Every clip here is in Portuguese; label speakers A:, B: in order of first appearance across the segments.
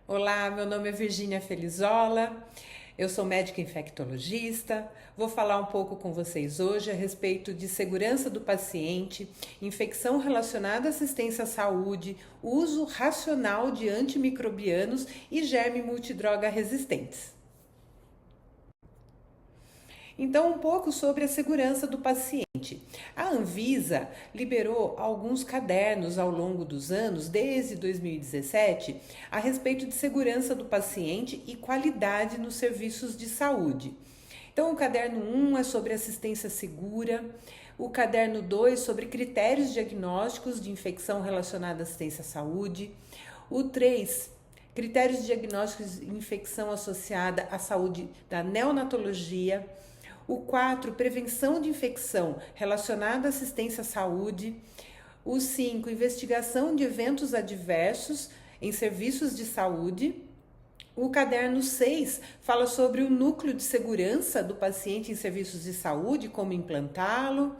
A: Olá, meu nome é Virgínia Felizola, eu sou médica infectologista. Vou falar um pouco com vocês hoje a respeito de segurança do paciente, infecção relacionada à assistência à saúde, uso racional de antimicrobianos e germe multidroga resistentes. Então, um pouco sobre a segurança do paciente. A Anvisa liberou alguns cadernos ao longo dos anos, desde 2017, a respeito de segurança do paciente e qualidade nos serviços de saúde. Então, o caderno 1 é sobre assistência segura, o caderno 2 sobre critérios diagnósticos de infecção relacionada à assistência à saúde, o 3 critérios diagnósticos de infecção associada à saúde da neonatologia, o 4, prevenção de infecção relacionada à assistência à saúde. O 5, investigação de eventos adversos em serviços de saúde. O caderno 6 fala sobre o núcleo de segurança do paciente em serviços de saúde, como implantá-lo.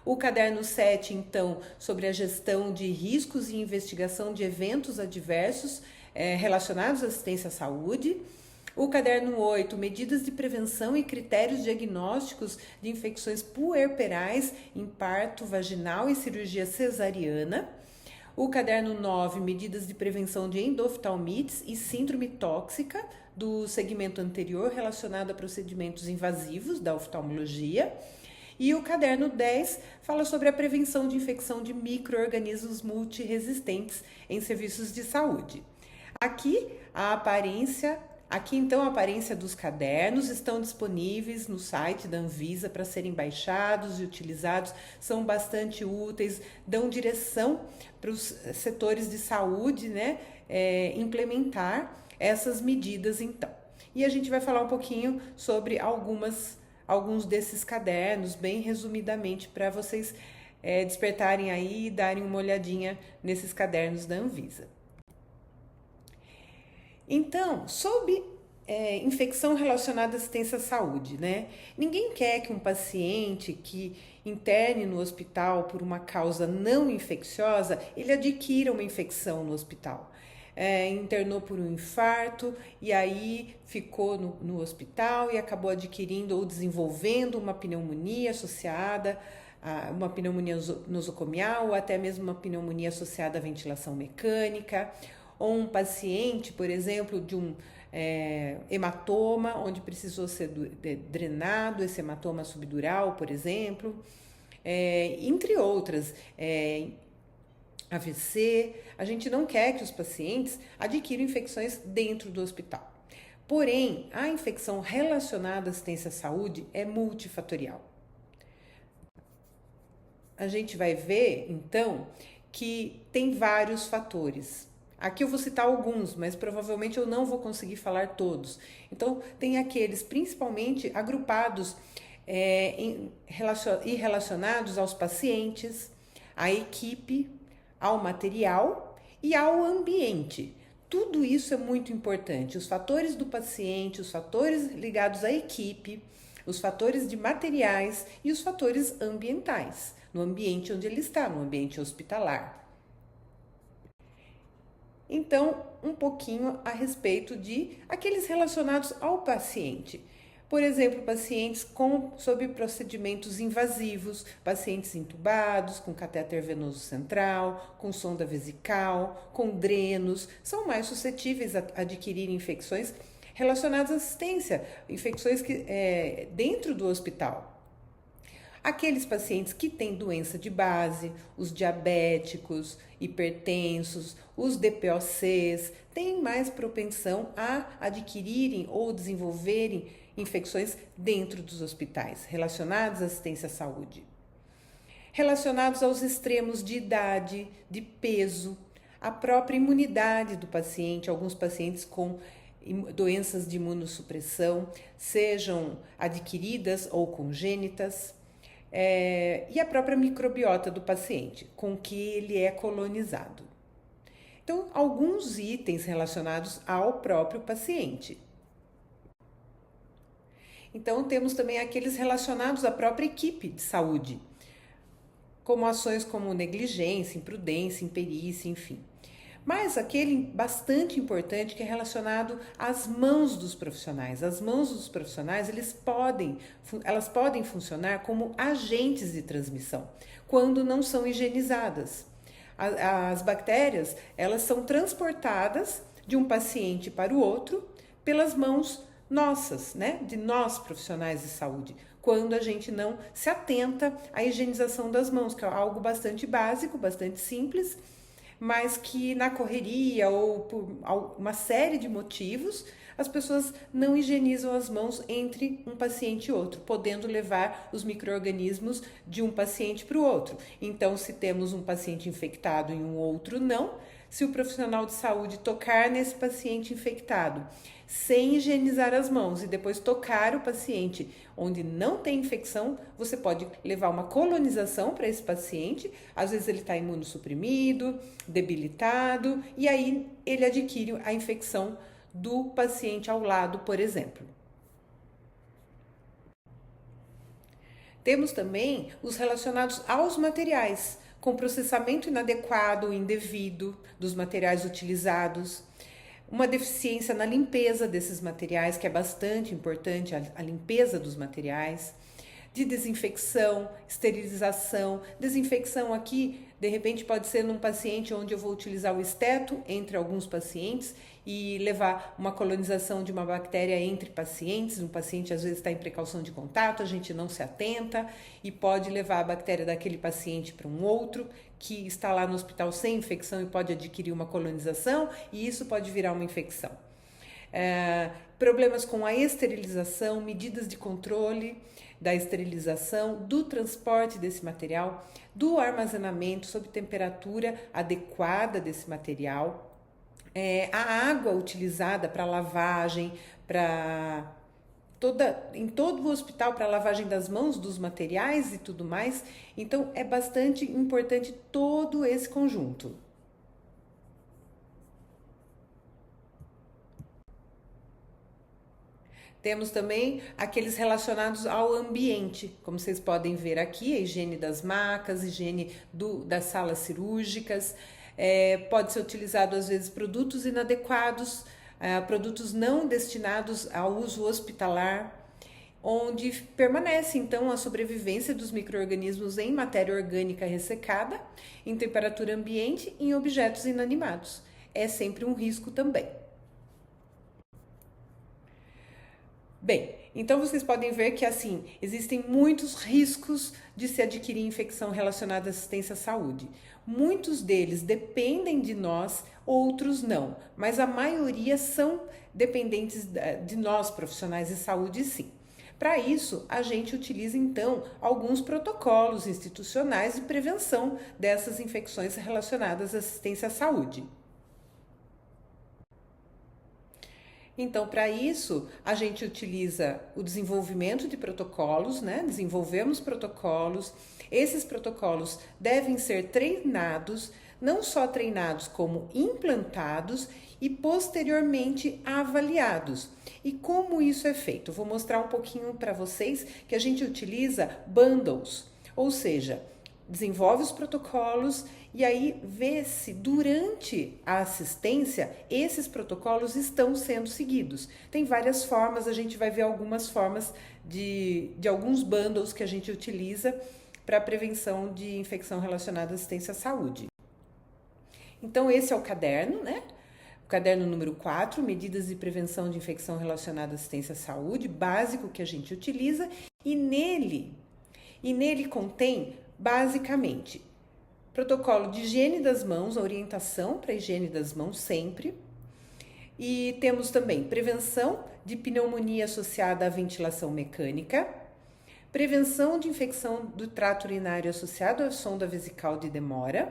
A: O caderno 7, então, sobre a gestão de riscos e investigação de eventos adversos relacionados à assistência à saúde. O caderno 8, medidas de prevenção e critérios diagnósticos de infecções puerperais em parto vaginal e cirurgia cesariana. O caderno 9, medidas de prevenção de endoftalmites e síndrome tóxica do segmento anterior relacionado a procedimentos invasivos da oftalmologia. E o caderno 10 fala sobre a prevenção de infecção de micro-organismos multiresistentes em serviços de saúde. Aqui então a aparência dos cadernos estão disponíveis no site da Anvisa para serem baixados e utilizados, são bastante úteis, dão direção para os setores de saúde, implementar essas medidas então. E a gente vai falar um pouquinho sobre alguns desses cadernos, bem resumidamente, para vocês despertarem aí e darem uma olhadinha nesses cadernos da Anvisa. Então, sobre infecção relacionada à assistência à saúde, Ninguém quer que um paciente que interne no hospital por uma causa não infecciosa, ele adquira uma infecção no hospital. Internou por um infarto e aí ficou no hospital e acabou adquirindo ou desenvolvendo uma pneumonia associada uma pneumonia nosocomial ou até mesmo uma pneumonia associada à ventilação mecânica, ou um paciente, por exemplo, de um hematoma, onde precisou ser drenado esse hematoma subdural, por exemplo, entre outras, AVC. A gente não quer que os pacientes adquiram infecções dentro do hospital. Porém, a infecção relacionada à assistência à saúde é multifatorial. A gente vai ver, então, que tem vários fatores. Aqui eu vou citar alguns, mas provavelmente eu não vou conseguir falar todos. Então, tem aqueles principalmente agrupados e relacionados aos pacientes, à equipe, ao material e ao ambiente. Tudo isso é muito importante. Os fatores do paciente, os fatores ligados à equipe, os fatores de materiais e os fatores ambientais, no ambiente onde ele está, no ambiente hospitalar. Então, um pouquinho a respeito de aqueles relacionados ao paciente. Por exemplo, pacientes sob procedimentos invasivos, pacientes intubados, com catéter venoso central, com sonda vesical, com drenos, são mais suscetíveis a adquirir infecções relacionadas à assistência, infecções dentro do hospital. Aqueles pacientes que têm doença de base, os diabéticos, hipertensos, os DPOCs, têm mais propensão a adquirirem ou desenvolverem infecções dentro dos hospitais, relacionadas à assistência à saúde. Relacionados aos extremos de idade, de peso, a própria imunidade do paciente, alguns pacientes com doenças de imunossupressão, sejam adquiridas ou congênitas, e a própria microbiota do paciente, com que ele é colonizado. Então, alguns itens relacionados ao próprio paciente. Então, temos também aqueles relacionados à própria equipe de saúde, como ações como negligência, imprudência, imperícia, enfim. Mas aquele bastante importante que é relacionado às mãos dos profissionais. As mãos dos profissionais, elas podem funcionar como agentes de transmissão, quando não são higienizadas. As bactérias, elas são transportadas de um paciente para o outro pelas mãos nossas, né? De nós profissionais de saúde, quando a gente não se atenta à higienização das mãos, que é algo bastante básico, bastante simples, mas que na correria ou por uma série de motivos, as pessoas não higienizam as mãos entre um paciente e outro, podendo levar os micro-organismos de um paciente para o outro. Então, se temos um paciente infectado e um outro não, se o profissional de saúde tocar nesse paciente infectado sem higienizar as mãos e depois tocar o paciente onde não tem infecção, você pode levar uma colonização para esse paciente. Às vezes ele está imunossuprimido, debilitado, e aí ele adquire a infecção do paciente ao lado, por exemplo. Temos também os relacionados aos materiais, com processamento inadequado ou indevido dos materiais utilizados, uma deficiência na limpeza desses materiais, que é bastante importante, a limpeza dos materiais, de desinfecção, esterilização. Desinfecção aqui, de repente, pode ser num paciente onde eu vou utilizar o esteto entre alguns pacientes e levar uma colonização de uma bactéria entre pacientes. Um paciente às vezes está em precaução de contato, a gente não se atenta e pode levar a bactéria daquele paciente para um outro que está lá no hospital sem infecção e pode adquirir uma colonização, e isso pode virar uma infecção. Problemas com a esterilização, medidas de controle da esterilização, do transporte desse material, do armazenamento sob temperatura adequada desse material, a água utilizada para lavagem, em todo o hospital, para lavagem das mãos, dos materiais e tudo mais. Então, é bastante importante todo esse conjunto. Temos também aqueles relacionados ao ambiente, como vocês podem ver aqui, a higiene das macas, higiene das salas cirúrgicas. Pode ser utilizado às vezes produtos inadequados, produtos não destinados ao uso hospitalar, onde permanece então a sobrevivência dos micro-organismos em matéria orgânica ressecada, em temperatura ambiente e em objetos inanimados. É sempre um risco também. Bem, então vocês podem ver que assim, existem muitos riscos de se adquirir infecção relacionada à assistência à saúde. Muitos deles dependem de nós, outros não, mas a maioria são dependentes de nós, profissionais de saúde, sim. Para isso, a gente utiliza então alguns protocolos institucionais de prevenção dessas infecções relacionadas à assistência à saúde. Então, para isso, a gente utiliza o desenvolvimento de protocolos, né? Desenvolvemos protocolos. Esses protocolos devem ser treinados, não só treinados, como implantados e posteriormente avaliados. E como isso é feito? Vou mostrar um pouquinho para vocês que a gente utiliza bundles, ou seja, desenvolve os protocolos e aí vê se durante a assistência esses protocolos estão sendo seguidos. Tem várias formas, a gente vai ver algumas formas de alguns bundles que a gente utiliza para prevenção de infecção relacionada à assistência à saúde. Então esse é o caderno, né? O caderno número 4, medidas de prevenção de infecção relacionada à assistência à saúde, básico que a gente utiliza, e nele contém basicamente protocolo de higiene das mãos, orientação para higiene das mãos sempre. E temos também prevenção de pneumonia associada à ventilação mecânica, prevenção de infecção do trato urinário associado à sonda vesical de demora,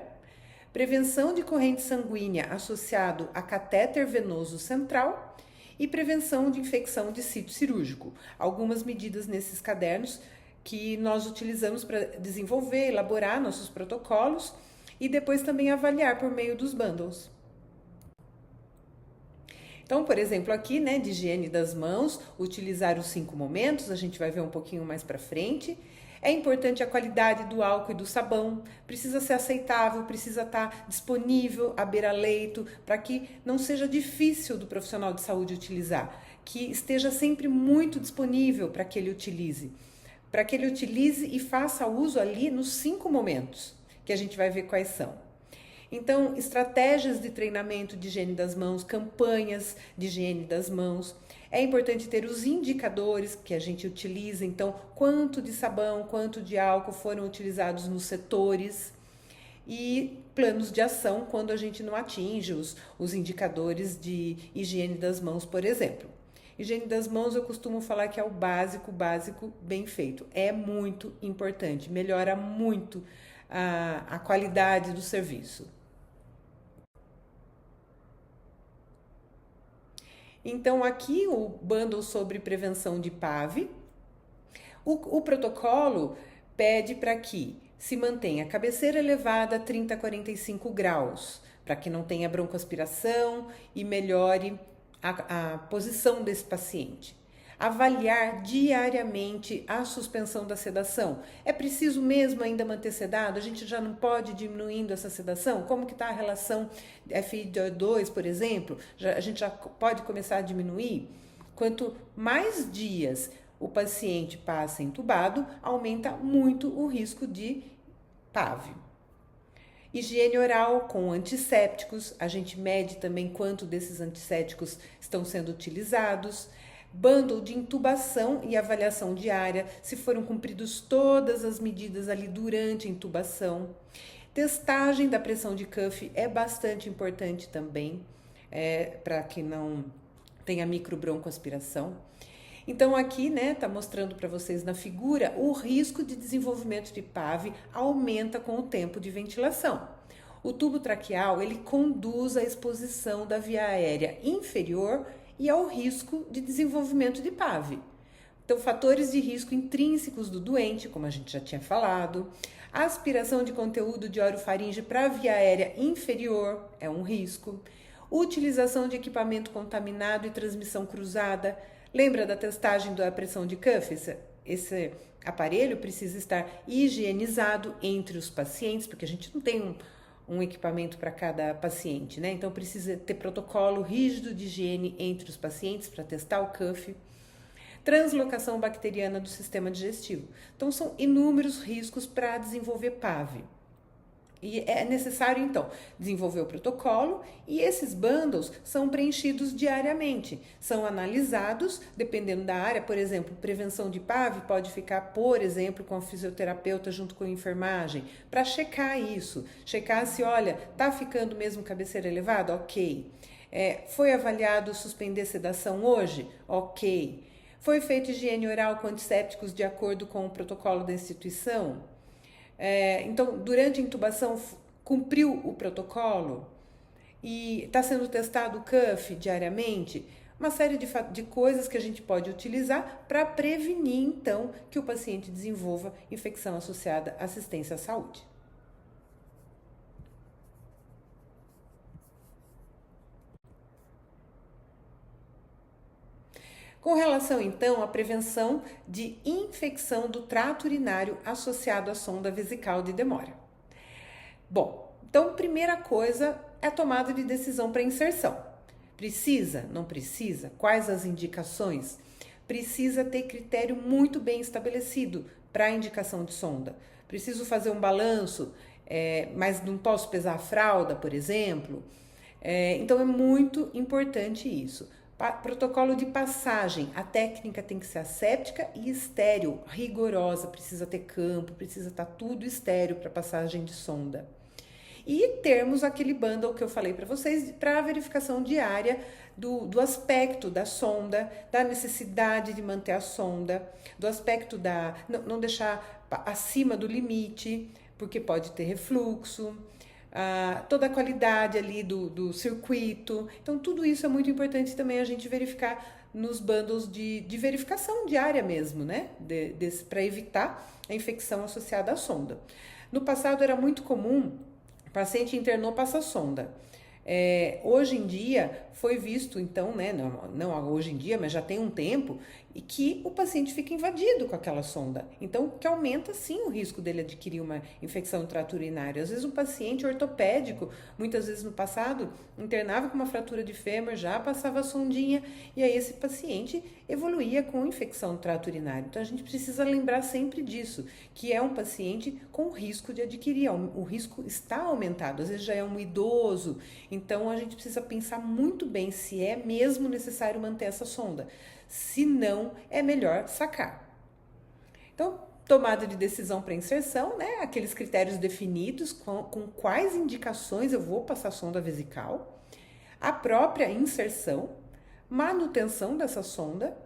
A: prevenção de corrente sanguínea associado a catéter venoso central e prevenção de infecção de sítio cirúrgico. Algumas medidas nesses cadernos que nós utilizamos para desenvolver, elaborar nossos protocolos e depois também avaliar por meio dos bundles. Então, por exemplo, aqui, né, de higiene das mãos, utilizar os 5 momentos, a gente vai ver um pouquinho mais para frente. É importante a qualidade do álcool e do sabão, precisa ser aceitável, precisa estar disponível à beira-leito, para que não seja difícil do profissional de saúde utilizar, que esteja sempre muito disponível para que ele utilize e faça uso ali nos 5 momentos, que a gente vai ver quais são. Então, estratégias de treinamento de higiene das mãos, campanhas de higiene das mãos. É importante ter os indicadores que a gente utiliza, então, quanto de sabão, quanto de álcool foram utilizados nos setores e planos de ação quando a gente não atinge os indicadores de higiene das mãos, por exemplo. Higiene das mãos eu costumo falar que é o básico bem feito. É muito importante, melhora muito a qualidade do serviço. Então, aqui o bundle sobre prevenção de PAV. O protocolo pede para que se mantenha a cabeceira elevada a 30 a 45 graus, para que não tenha broncoaspiração e melhore a posição desse paciente. Avaliar diariamente a suspensão da sedação. É preciso mesmo ainda manter sedado? A gente já não pode ir diminuindo essa sedação? Como que está a relação FiO2, por exemplo? A gente já pode começar a diminuir? Quanto mais dias o paciente passa entubado, aumenta muito o risco de PAV. Higiene oral com antissépticos, a gente mede também quanto desses antissépticos estão sendo utilizados. Bundle de intubação e avaliação diária, se foram cumpridas todas as medidas ali durante a intubação. Testagem da pressão de cuff é bastante importante também, para que não tenha microbroncoaspiração. Então aqui, né, tá mostrando para vocês na figura, o risco de desenvolvimento de PAV aumenta com o tempo de ventilação. O tubo traqueal, ele conduz à exposição da via aérea inferior e ao risco de desenvolvimento de PAV. Então, fatores de risco intrínsecos do doente, como a gente já tinha falado, a aspiração de conteúdo de orofaringe para a via aérea inferior é um risco, utilização de equipamento contaminado e transmissão cruzada. Lembra da testagem da pressão de cuff? Esse aparelho precisa estar higienizado entre os pacientes, porque a gente não tem um equipamento para cada paciente, né? Então precisa ter protocolo rígido de higiene entre os pacientes para testar o cuff. Translocação bacteriana do sistema digestivo. Então são inúmeros riscos para desenvolver PAV. E é necessário, então, desenvolver o protocolo e esses bundles são preenchidos diariamente. São analisados, dependendo da área, por exemplo, prevenção de PAV pode ficar, por exemplo, com a fisioterapeuta junto com a enfermagem, para checar isso. Checar se, olha, tá ficando mesmo cabeceira elevada? Ok. Foi avaliado suspender sedação hoje? Ok. Foi feita higiene oral com antissépticos de acordo com o protocolo da instituição? Então, durante a intubação, cumpriu o protocolo e está sendo testado o cuff diariamente, uma série de coisas que a gente pode utilizar para prevenir, então, que o paciente desenvolva infecção associada à assistência à saúde. Com relação, então, à prevenção de infecção do trato urinário associado à sonda vesical de Demora. Bom, então, primeira coisa é a tomada de decisão para inserção. Precisa? Não precisa? Quais as indicações? Precisa ter critério muito bem estabelecido para a indicação de sonda. Preciso fazer um balanço, mas não posso pesar a fralda, por exemplo. Então, é muito importante isso. Protocolo de passagem, a técnica tem que ser asséptica e estéril, rigorosa, precisa ter campo, precisa estar tudo estéril para passagem de sonda. E termos aquele bundle que eu falei para vocês para a verificação diária do aspecto da sonda, da necessidade de manter a sonda, do aspecto não deixar acima do limite, porque pode ter refluxo. Toda a qualidade ali do circuito. Então, tudo isso é muito importante também a gente verificar nos bundles de verificação diária mesmo, né? Para evitar a infecção associada à sonda. No passado era muito comum o paciente internou passa sonda. Hoje em dia, foi visto, então, né, não hoje em dia, mas já tem um tempo, e que o paciente fica invadido com aquela sonda. Então, que aumenta sim o risco dele adquirir uma infecção do trato urinário. Às vezes um paciente ortopédico, muitas vezes no passado, internava com uma fratura de fêmur, já passava a sondinha, e aí esse paciente evoluía com infecção do trato urinário. Então, a gente precisa lembrar sempre disso, que é um paciente com risco de adquirir, o risco está aumentado, às vezes já é um idoso, então a gente precisa pensar muito bem se é mesmo necessário manter essa sonda. Se não, é melhor sacar. Então, tomada de decisão para inserção, né? Aqueles critérios definidos com quais indicações eu vou passar a sonda vesical, a própria inserção, manutenção dessa sonda,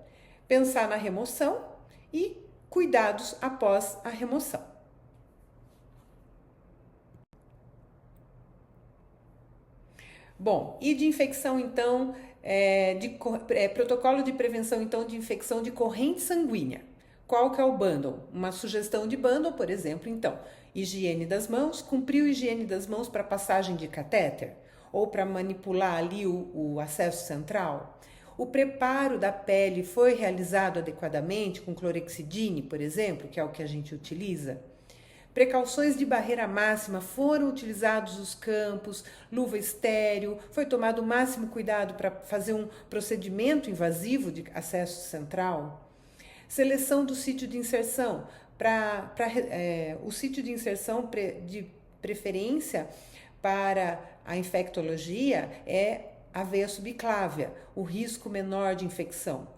A: pensar na remoção e cuidados após a remoção. Bom, e de infecção então, protocolo de prevenção então de infecção de corrente sanguínea. Qual que é o bundle? Uma sugestão de bundle, por exemplo, então, higiene das mãos, cumpriu higiene das mãos para passagem de catéter ou para manipular ali o acesso central. O preparo da pele foi realizado adequadamente com clorexidine, por exemplo, que é o que a gente utiliza. Precauções de barreira máxima, foram utilizados os campos, luva estéreo, foi tomado o máximo cuidado para fazer um procedimento invasivo de acesso central. Seleção do sítio de inserção, o sítio de inserção de preferência para a infectologia é a veia subclávia, o risco menor de infecção.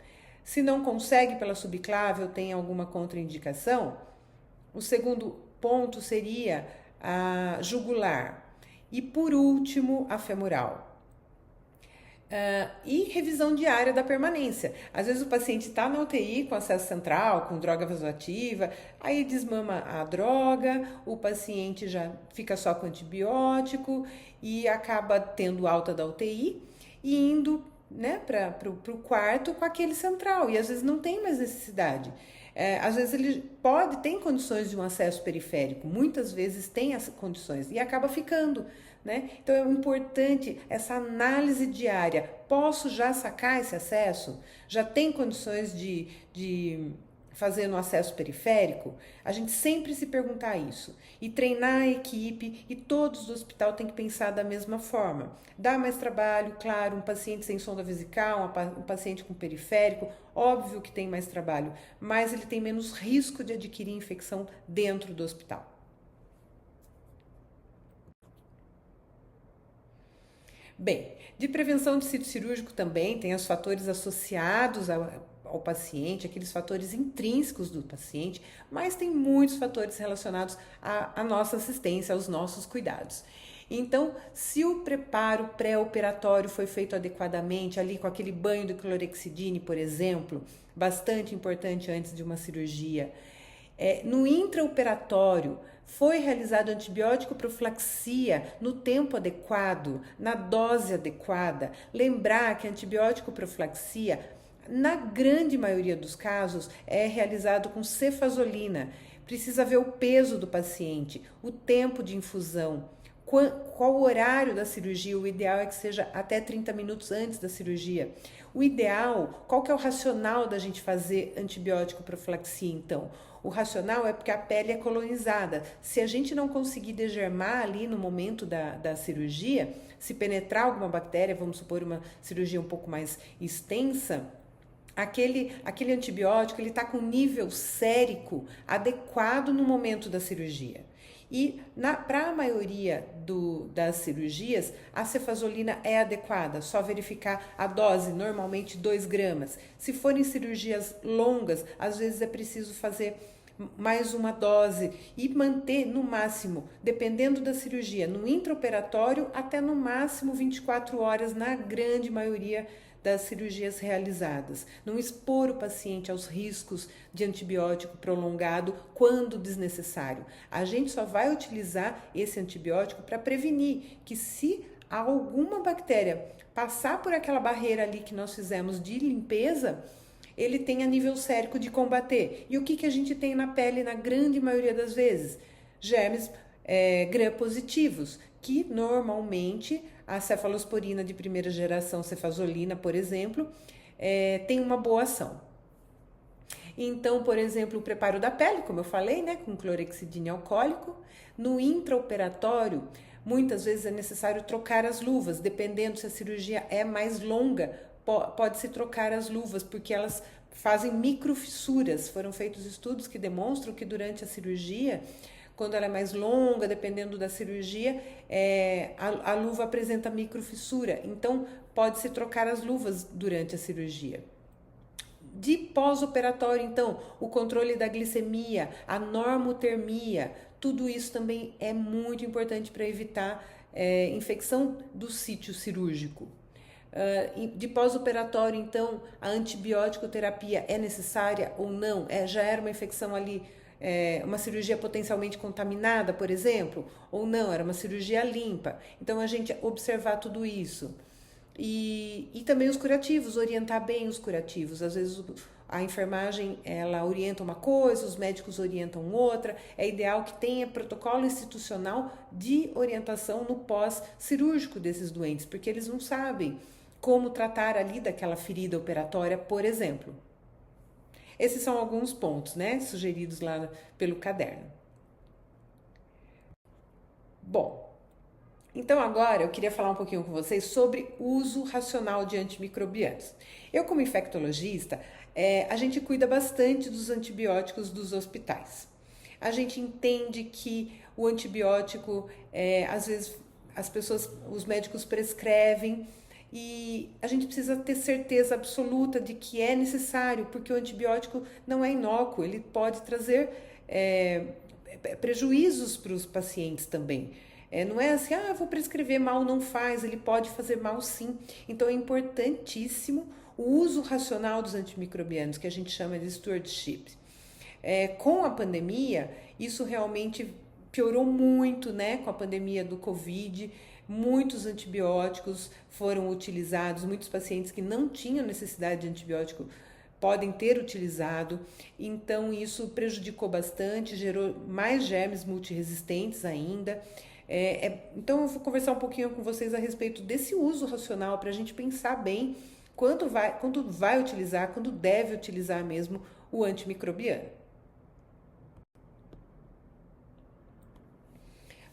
A: Se não consegue pela subclávia ou tem alguma contraindicação, o segundo ponto seria a jugular e, por último, a femoral. E revisão diária da permanência. Às vezes o paciente está na UTI com acesso central, com droga vasoativa, aí desmama a droga, o paciente já fica só com antibiótico e acaba tendo alta da UTI e indo, né, para o quarto com aquele central, e às vezes não tem mais necessidade. Às vezes ele tem condições de um acesso periférico, muitas vezes tem as condições e acaba ficando, né? Então é importante essa análise diária. Posso já sacar esse acesso? Já tem condições de fazer no acesso periférico? A gente sempre se perguntar isso e treinar a equipe, e todos do hospital têm que pensar da mesma forma. Dá mais trabalho, claro, um paciente sem sonda vesical, um paciente com periférico, óbvio que tem mais trabalho, mas ele tem menos risco de adquirir infecção dentro do hospital. Bem, de prevenção de sítio cirúrgico também tem os fatores associados ao paciente, aqueles fatores intrínsecos do paciente, mas tem muitos fatores relacionados à nossa assistência, aos nossos cuidados. Então, se o preparo pré-operatório foi feito adequadamente, ali com aquele banho de clorexidine, por exemplo, bastante importante antes de uma cirurgia, no intraoperatório, foi realizado antibiótico profilaxia no tempo adequado, na dose adequada. Lembrar que antibiótico profilaxia, na grande maioria dos casos, é realizado com cefazolina. Precisa ver o peso do paciente, o tempo de infusão, qual o horário da cirurgia. O ideal é que seja até 30 minutos antes da cirurgia. O ideal, qual que é o racional da gente fazer antibiótico profilaxia então? O racional é porque a pele é colonizada. Se a gente não conseguir degermar ali no momento da cirurgia, se penetrar alguma bactéria, vamos supor uma cirurgia um pouco mais extensa, aquele antibiótico ele está com nível sérico adequado no momento da cirurgia. E para a maioria das cirurgias, a cefazolina é adequada, só verificar a dose, normalmente 2 gramas. Se forem cirurgias longas, às vezes é preciso fazer mais uma dose e manter no máximo, dependendo da cirurgia, no intraoperatório até no máximo 24 horas na grande maioria das cirurgias realizadas. Não expor o paciente aos riscos de antibiótico prolongado quando desnecessário. A gente só vai utilizar esse antibiótico para prevenir que, se alguma bactéria passar por aquela barreira ali que nós fizemos de limpeza, ele tenha nível sérico de combater. E o que a gente tem na pele na grande maioria das vezes? Germes gram-positivos, que normalmente a cefalosporina de primeira geração, cefazolina, por exemplo, tem uma boa ação. Então, por exemplo, o preparo da pele, como eu falei, né, com clorexidina alcoólico. No intraoperatório, muitas vezes é necessário trocar as luvas, dependendo se a cirurgia é mais longa, pode-se trocar as luvas, porque elas fazem microfissuras. Foram feitos estudos que demonstram que durante a cirurgia, quando ela é mais longa, dependendo da cirurgia, a luva apresenta microfissura. Então, pode-se trocar as luvas durante a cirurgia. De pós-operatório, então, o controle da glicemia, a normotermia, tudo isso também é muito importante para evitar infecção do sítio cirúrgico. De pós-operatório, então, a antibiótico terapia é necessária ou não? Já era uma infecção ali, uma cirurgia potencialmente contaminada, por exemplo, ou não, era uma cirurgia limpa. Então, a gente observar tudo isso. E também os curativos, orientar bem os curativos. Às vezes a enfermagem, ela orienta uma coisa, os médicos orientam outra. É ideal que tenha protocolo institucional de orientação no pós-cirúrgico desses doentes, porque eles não sabem como tratar ali daquela ferida operatória, por exemplo. Esses são alguns pontos, né, sugeridos lá pelo caderno. Bom, então agora eu queria falar um pouquinho com vocês sobre o uso racional de antimicrobianos. Eu, como infectologista, a gente cuida bastante dos antibióticos dos hospitais. A gente entende que o antibiótico, às vezes os médicos prescrevem, e a gente precisa ter certeza absoluta de que é necessário, porque o antibiótico não é inócuo, ele pode trazer prejuízos para os pacientes também. Não é assim, vou prescrever, mal não faz, ele pode fazer mal sim. Então é importantíssimo o uso racional dos antimicrobianos, que a gente chama de stewardship. Com a pandemia, isso realmente piorou muito, né? Com a pandemia do Covid, muitos antibióticos foram utilizados, muitos pacientes que não tinham necessidade de antibiótico podem ter utilizado, então isso prejudicou bastante, gerou mais germes multiresistentes ainda. Então eu vou conversar um pouquinho com vocês a respeito desse uso racional para a gente pensar bem quando vai utilizar, quando deve utilizar mesmo o antimicrobiano.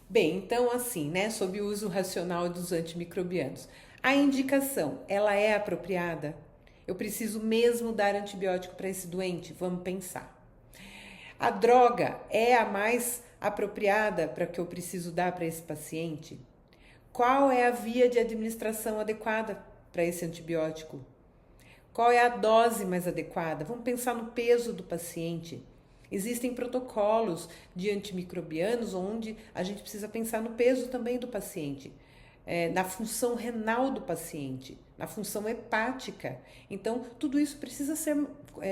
A: Bem, então assim, né, sobre o uso racional dos antimicrobianos. A indicação, ela é apropriada? Eu preciso mesmo dar antibiótico para esse doente? Vamos pensar. A droga é a mais apropriada para que eu preciso dar para esse paciente? Qual é a via de administração adequada para esse antibiótico? Qual é a dose mais adequada? Vamos pensar no peso do paciente. Existem protocolos de antimicrobianos onde a gente precisa pensar no peso também do paciente, na função renal do paciente, na função hepática. Então, tudo isso precisa ser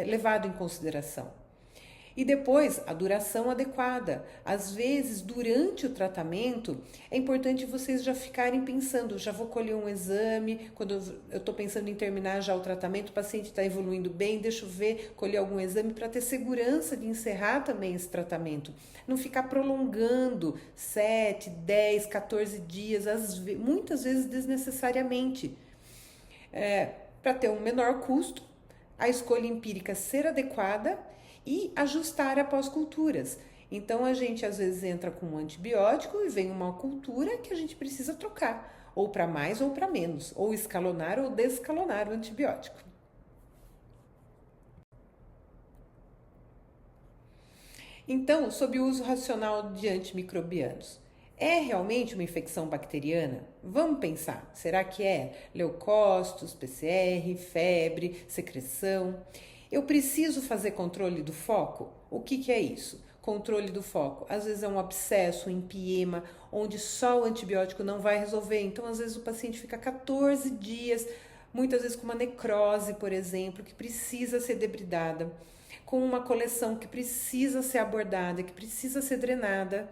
A: levado em consideração. E depois, a duração adequada. Às vezes, durante o tratamento, é importante vocês já ficarem pensando, já vou colher um exame, quando eu estou pensando em terminar já o tratamento, o paciente está evoluindo bem, deixa eu ver, colher algum exame para ter segurança de encerrar também esse tratamento. Não ficar prolongando 7, 10, 14 dias, muitas vezes desnecessariamente. Para ter um menor custo, a escolha empírica ser adequada e ajustar após culturas. Então a gente às vezes entra com um antibiótico e vem uma cultura que a gente precisa trocar, ou para mais ou para menos, ou escalonar ou descalonar o antibiótico. Então, sob o uso racional de antimicrobianos, é realmente uma infecção bacteriana? Vamos pensar, será que é leucócitos, PCR, febre, secreção? Eu preciso fazer controle do foco? O que é isso? Controle do foco. Às vezes é um abscesso, um empiema, onde só o antibiótico não vai resolver. Então, às vezes o paciente fica 14 dias, muitas vezes com uma necrose, por exemplo, que precisa ser debridada, com uma coleção que precisa ser abordada, que precisa ser drenada,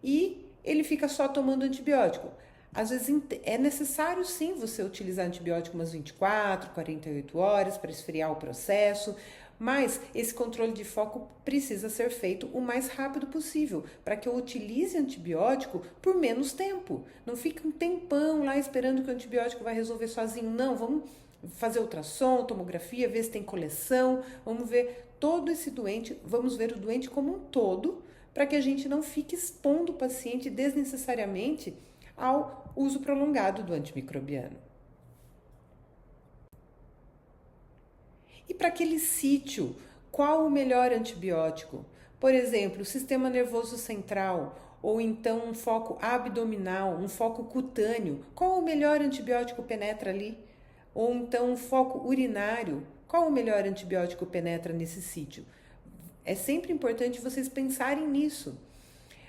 A: e ele fica só tomando antibiótico. Às vezes é necessário sim você utilizar antibiótico umas 24, 48 horas para esfriar o processo, Mas esse controle de foco precisa ser feito o mais rápido possível, para que eu utilize antibiótico por menos tempo. Não fique um tempão lá esperando que o antibiótico vai resolver sozinho. Não, vamos fazer ultrassom, tomografia, ver se tem coleção, vamos ver todo esse doente, vamos ver o doente como um todo, para que a gente não fique expondo o paciente desnecessariamente ao uso prolongado do antimicrobiano. E para aquele sítio, qual o melhor antibiótico? Por exemplo, sistema nervoso central, ou então um foco abdominal, um foco cutâneo. Qual o melhor antibiótico penetra ali? Ou então um foco urinário. Qual o melhor antibiótico penetra nesse sítio? É sempre importante vocês pensarem nisso.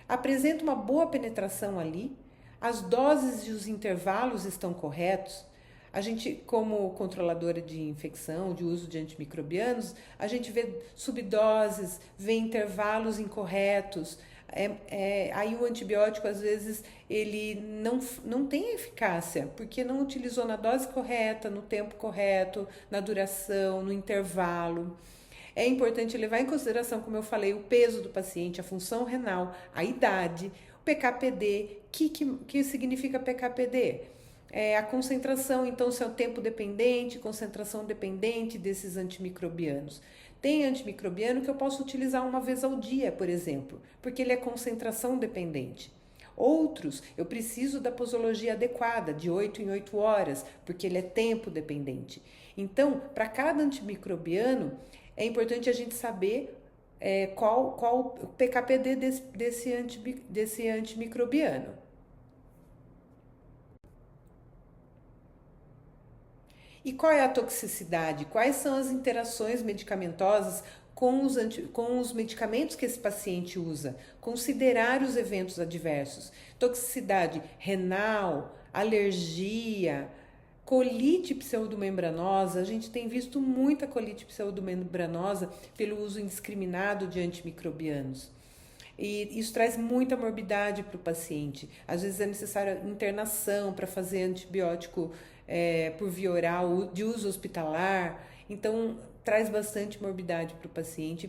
A: Apresenta uma boa penetração ali, as doses e os intervalos estão corretos. A gente, como controladora de infecção, de uso de antimicrobianos, a gente vê subdoses, vê intervalos incorretos. Aí o antibiótico, às vezes, ele não tem eficácia, porque não utilizou na dose correta, no tempo correto, na duração, no intervalo. É importante levar em consideração, como eu falei, o peso do paciente, a função renal, a idade, o PK/PD. Que significa PK/PD? A concentração, então, se é o tempo dependente, concentração dependente desses antimicrobianos. Tem antimicrobiano que eu posso utilizar uma vez ao dia, por exemplo, porque ele é concentração dependente. Outros, eu preciso da posologia adequada, de 8 em 8 horas, porque ele é tempo dependente. Então, para cada antimicrobiano, é importante a gente saber qual o PK/PD desse antimicrobiano. E qual é a toxicidade? Quais são as interações medicamentosas com os medicamentos que esse paciente usa? Considerar os eventos adversos. Toxicidade renal, alergia, colite pseudomembranosa. A gente tem visto muita colite pseudomembranosa pelo uso indiscriminado de antimicrobianos. E isso traz muita morbidade para o paciente. Às vezes é necessária internação para fazer antibiótico por via oral, de uso hospitalar. Então, traz bastante morbidade para o paciente.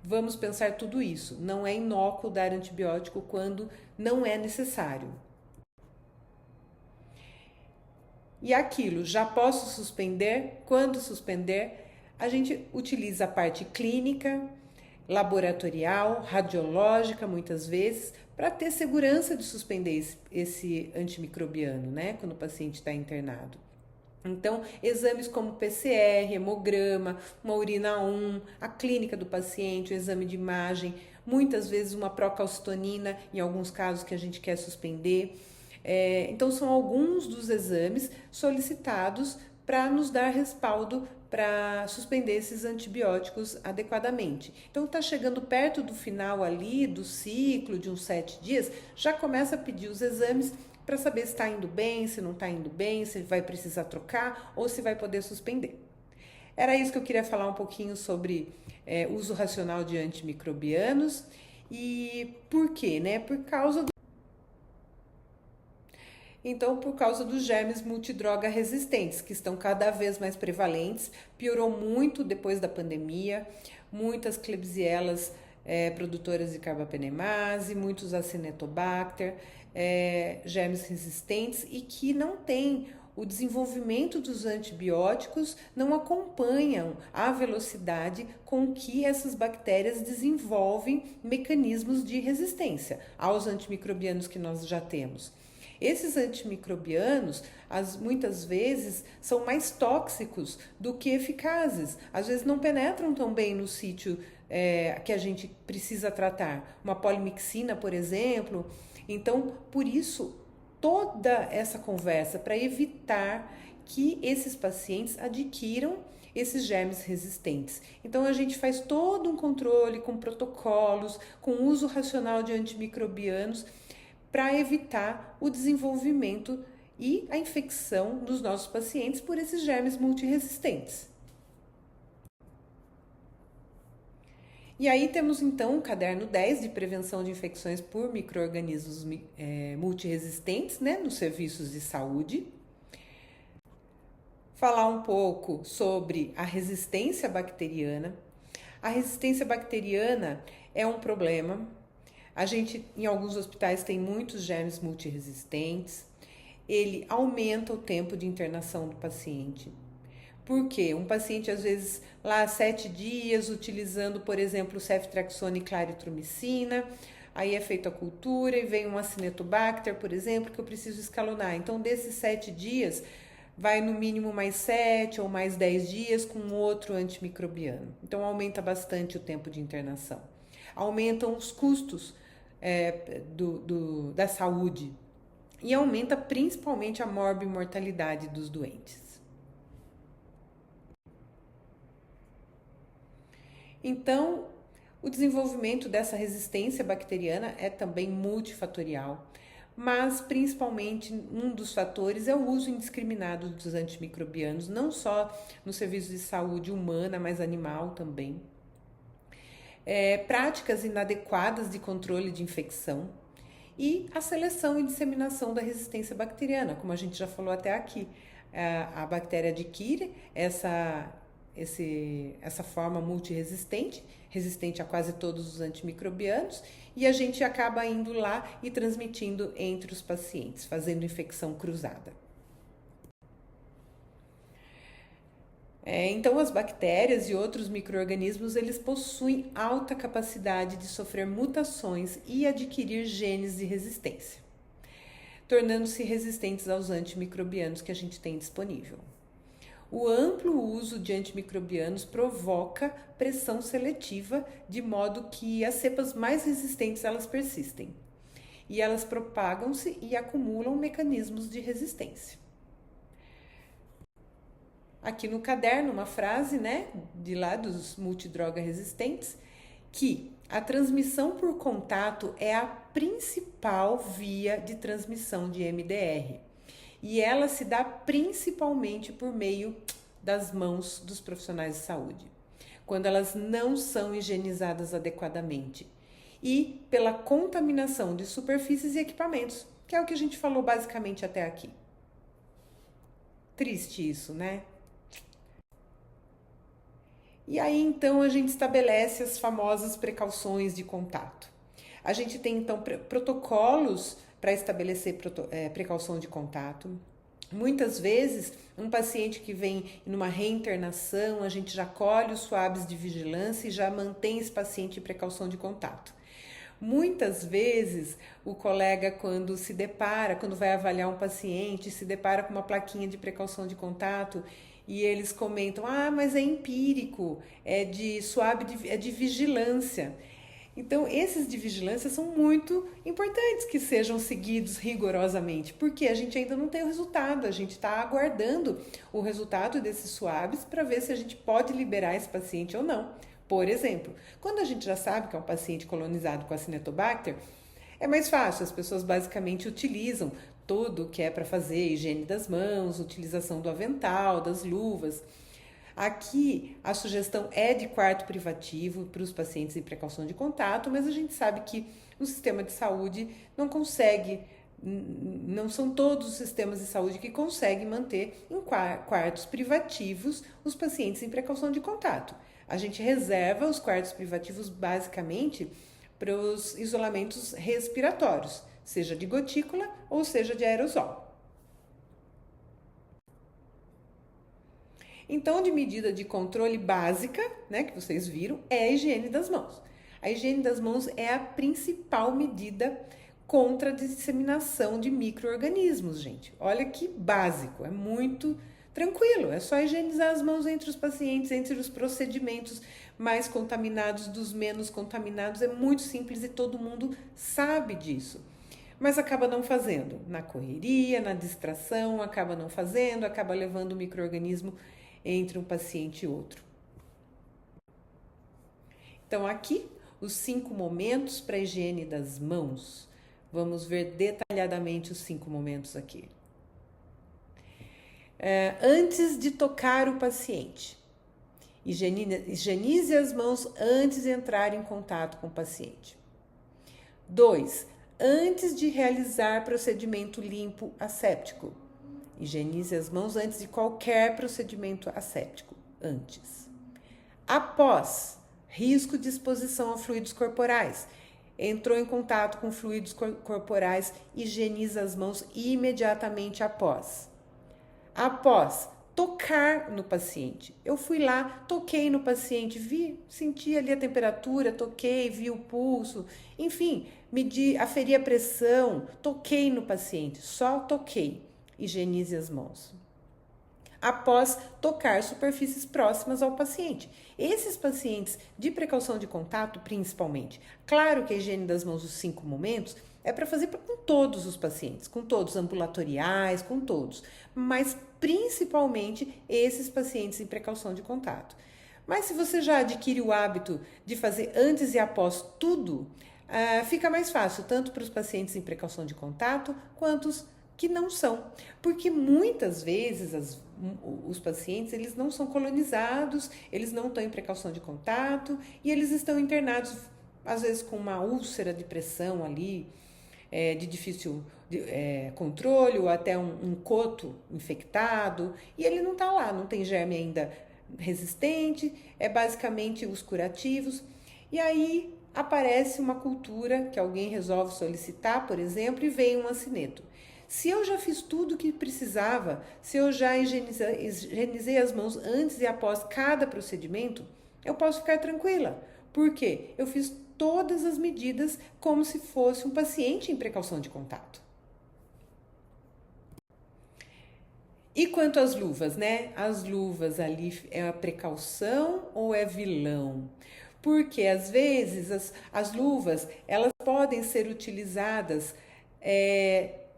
A: Vamos pensar tudo isso. Não é inócuo dar antibiótico quando não é necessário. E aquilo, já posso suspender? Quando suspender? A gente utiliza a parte clínica, laboratorial, radiológica, muitas vezes, para ter segurança de suspender esse antimicrobiano, né? Quando o paciente está internado. Então, exames como PCR, hemograma, uma urina 1, a clínica do paciente, o exame de imagem, muitas vezes uma procalcitonina, em alguns casos que a gente quer suspender. Então, são alguns dos exames solicitados para nos dar respaldo para suspender esses antibióticos adequadamente. Então, está chegando perto do final ali do ciclo de uns 7 dias, já começa a pedir os exames para saber se está indo bem, se não está indo bem, se vai precisar trocar ou se vai poder suspender. Era isso que eu queria falar um pouquinho sobre uso racional de antimicrobianos e por quê, né? Por causa dos germes multidroga resistentes, que estão cada vez mais prevalentes, piorou muito depois da pandemia, muitas Klebsielas produtoras de carbapenemase, muitos Acinetobacter, germes resistentes e que não têm o desenvolvimento dos antibióticos, não acompanham a velocidade com que essas bactérias desenvolvem mecanismos de resistência aos antimicrobianos que nós já temos. Esses antimicrobianos, muitas vezes, são mais tóxicos do que eficazes. Às vezes não penetram tão bem no sítio que a gente precisa tratar. Uma polimixina, por exemplo. Então, por isso, toda essa conversa para evitar que esses pacientes adquiram esses germes resistentes. Então, a gente faz todo um controle com protocolos, com uso racional de antimicrobianos, para evitar o desenvolvimento e a infecção dos nossos pacientes por esses germes multiresistentes. E aí temos então o caderno 10 de prevenção de infecções por micro-organismos multiresistentes, né, nos serviços de saúde. Falar um pouco sobre a resistência bacteriana. A resistência bacteriana é um problema. A gente, em alguns hospitais, tem muitos germes multiresistentes. Ele aumenta o tempo de internação do paciente. Por quê? Um paciente, às vezes, lá 7 dias, utilizando, por exemplo, ceftriaxona e claritromicina, aí é feita a cultura e vem um Acinetobacter, por exemplo, que eu preciso escalonar. Então, desses 7 dias, vai no mínimo mais 7 ou mais 10 dias com outro antimicrobiano. Então, aumenta bastante o tempo de internação. Aumentam os custos da saúde e aumenta principalmente a morbimortalidade dos doentes. Então, o desenvolvimento dessa resistência bacteriana é também multifatorial, mas principalmente um dos fatores é o uso indiscriminado dos antimicrobianos, não só no serviço de saúde humana, mas animal também. Práticas inadequadas de controle de infecção e a seleção e disseminação da resistência bacteriana, como a gente já falou até aqui. A bactéria adquire essa forma multiresistente, resistente a quase todos os antimicrobianos, e a gente acaba indo lá e transmitindo entre os pacientes, fazendo infecção cruzada. Então, as bactérias e outros micro-organismos, eles possuem alta capacidade de sofrer mutações e adquirir genes de resistência, tornando-se resistentes aos antimicrobianos que a gente tem disponível. O amplo uso de antimicrobianos provoca pressão seletiva, de modo que as cepas mais resistentes elas persistem. E elas propagam-se e acumulam mecanismos de resistência. Aqui no caderno, uma frase, de lá dos multidroga resistentes, que a transmissão por contato é a principal via de transmissão de MDR. E ela se dá principalmente por meio das mãos dos profissionais de saúde, quando elas não são higienizadas adequadamente, e pela contaminação de superfícies e equipamentos, que é o que a gente falou basicamente até aqui. Triste isso, né? E aí, então, a gente estabelece as famosas precauções de contato. A gente tem, então, protocolos para estabelecer precaução de contato. Muitas vezes, um paciente que vem numa reinternação, a gente já colhe os swabs de vigilância e já mantém esse paciente em precaução de contato. Muitas vezes, o colega, quando vai avaliar um paciente, se depara com uma plaquinha de precaução de contato e eles comentam, mas é empírico, é de swab, é de vigilância. Então, esses de vigilância são muito importantes que sejam seguidos rigorosamente, porque a gente ainda não tem o resultado, a gente está aguardando o resultado desses swabs para ver se a gente pode liberar esse paciente ou não. Por exemplo, quando a gente já sabe que é um paciente colonizado com Acinetobacter, é mais fácil, as pessoas basicamente utilizam tudo que é para fazer higiene das mãos, utilização do avental, das luvas. Aqui, a sugestão é de quarto privativo para os pacientes em precaução de contato, mas a gente sabe que o sistema de saúde não são todos os sistemas de saúde que conseguem manter em quartos privativos os pacientes em precaução de contato. A gente reserva os quartos privativos basicamente para os isolamentos respiratórios, seja de gotícula ou seja de aerosol. Então, de medida de controle básica, que vocês viram, é a higiene das mãos. A higiene das mãos é a principal medida contra a disseminação de micro-organismos, gente. Olha que básico, é muito tranquilo. É só higienizar as mãos entre os pacientes, entre os procedimentos mais contaminados dos menos contaminados. É muito simples e todo mundo sabe disso. Mas acaba não fazendo. Na correria, na distração, acaba não fazendo, acaba levando o micro-organismo entre um paciente e outro. Então, aqui, os 5 momentos para a higiene das mãos. Vamos ver detalhadamente os 5 momentos aqui. Antes de tocar o paciente. Higienize as mãos antes de entrar em contato com o paciente. 2. Antes de realizar procedimento limpo asséptico. Higienize as mãos antes de qualquer procedimento asséptico. Antes. Após risco de exposição a fluidos corporais. Entrou em contato com fluidos corporais, higieniza as mãos imediatamente após. Após tocar no paciente. Eu fui lá, toquei no paciente, senti ali a temperatura, toquei, vi o pulso, enfim, aferi a pressão, toquei no paciente, só toquei. Higienize as mãos. Após tocar superfícies próximas ao paciente. Esses pacientes de precaução de contato, principalmente. Claro que a higiene das mãos, os 5 momentos, é para fazer com todos os pacientes, com todos, ambulatoriais, com todos. Mas principalmente esses pacientes em precaução de contato. Mas se você já adquire o hábito de fazer antes e após tudo, fica mais fácil, tanto para os pacientes em precaução de contato, quanto os que não são. Porque muitas vezes os pacientes, eles não são colonizados, eles não estão em precaução de contato e eles estão internados, às vezes com uma úlcera de pressão ali, de difícil controle, ou até um coto infectado, e ele não está lá, não tem germe ainda resistente, é basicamente os curativos. E aí aparece uma cultura que alguém resolve solicitar, por exemplo, e vem um acineto. Se eu já fiz tudo o que precisava, se eu já higienizei as mãos antes e após cada procedimento, eu posso ficar tranquila. Por quê? Eu fiz todas as medidas como se fosse um paciente em precaução de contato. E quanto às luvas, né? As luvas ali é a precaução ou é vilão? Porque às vezes as luvas, elas podem ser utilizadas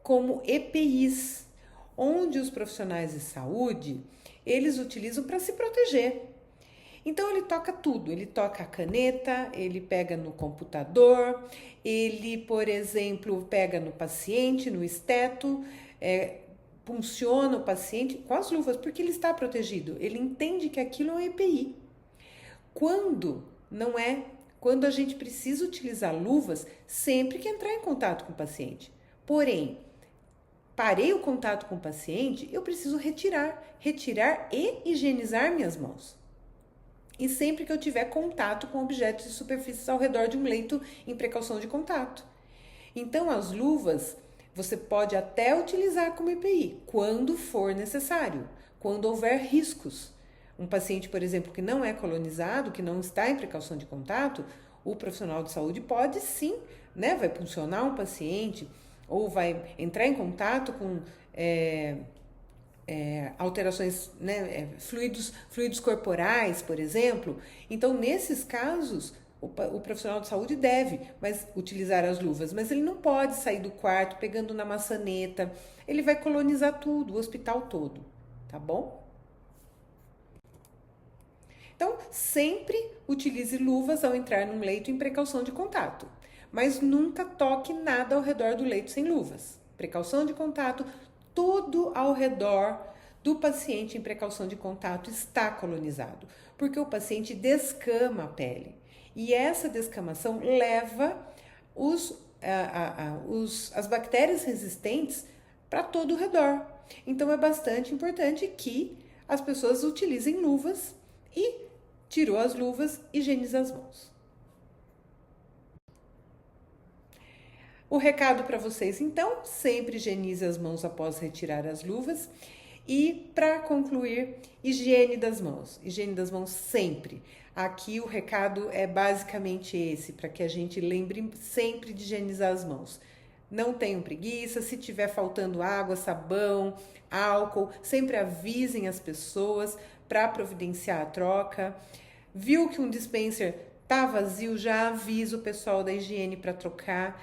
A: como EPIs, onde os profissionais de saúde, eles utilizam para se proteger. Então ele toca tudo, ele toca a caneta, ele pega no computador, ele, por exemplo, pega no paciente, no esteto, punciona o paciente com as luvas, porque ele está protegido, ele entende que aquilo é um EPI. Quando a gente precisa utilizar luvas sempre que entrar em contato com o paciente. Porém, parei o contato com o paciente, eu preciso retirar e higienizar minhas mãos. E sempre que eu tiver contato com objetos e superfícies ao redor de um leito em precaução de contato. Então, as luvas você pode até utilizar como EPI, quando for necessário, quando houver riscos. Um paciente, por exemplo, que não é colonizado, que não está em precaução de contato, o profissional de saúde pode sim, vai puncionar um paciente ou vai entrar em contato com alterações, fluidos corporais, por exemplo. Então, nesses casos, o profissional de saúde deve utilizar as luvas, mas ele não pode sair do quarto pegando na maçaneta, ele vai colonizar tudo, o hospital todo, tá bom? Então, sempre utilize luvas ao entrar num leito em precaução de contato, mas nunca toque nada ao redor do leito sem luvas. Precaução de contato, tudo ao redor do paciente em precaução de contato está colonizado, porque o paciente descama a pele. E essa descamação leva as bactérias resistentes para todo o redor. Então, é bastante importante que as pessoas utilizem luvas e tirou as luvas, higieniza as mãos. O recado para vocês, então, sempre higienize as mãos após retirar as luvas. E, para concluir, higiene das mãos. Higiene das mãos sempre. Aqui o recado é basicamente esse, para que a gente lembre sempre de higienizar as mãos. Não tenham preguiça, se tiver faltando água, sabão, álcool, sempre avisem as pessoas para providenciar a troca. Viu que um dispenser está vazio, já avisa o pessoal da higiene para trocar.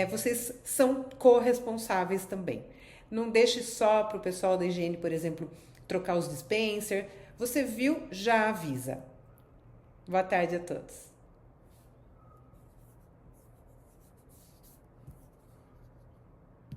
A: Vocês são corresponsáveis também. Não deixe só para o pessoal da higiene, por exemplo, trocar os dispensers. Você viu, já avisa. Boa tarde a todos.